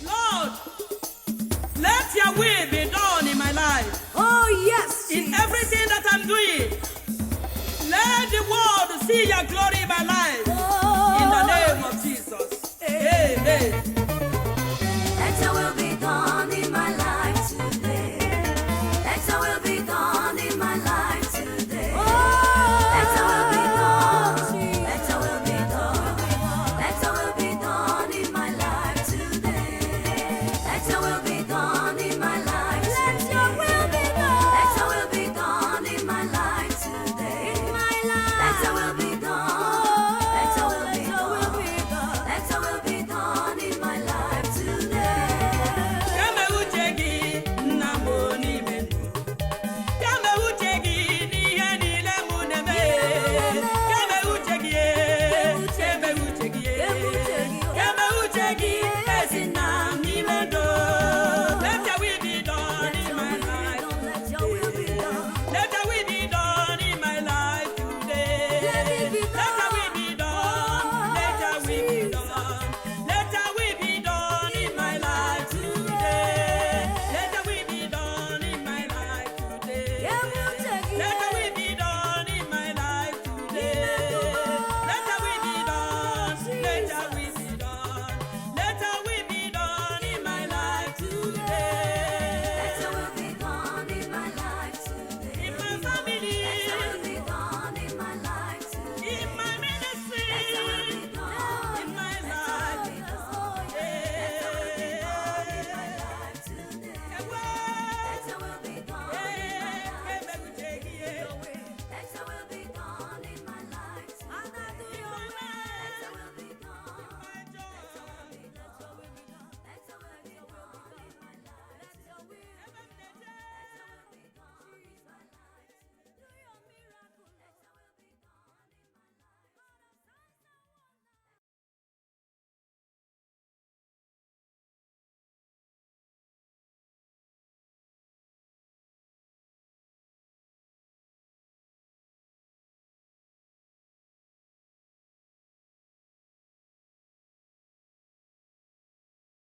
Lord, let your will be done in my life. Oh, yes. In everything that I'm doing, let the world see your glory in my life. In the name of Jesus. Amen. Let your will be done in my life today. Let your will be done in my life today. Let your will be done. Let your will be done. Let your will be done in my life today. Let your will be done in my life today. Let your will be done in my life today. Let your will be done. Let your will be done. Let your will be done in my life today. Kama uchegi na mboni menu. Kama uchegi ni hani le muneme. Kama uchegi kama uchegi kama uchegi esina ni mendo. Let your will be done in my life. Let your will be done. Let your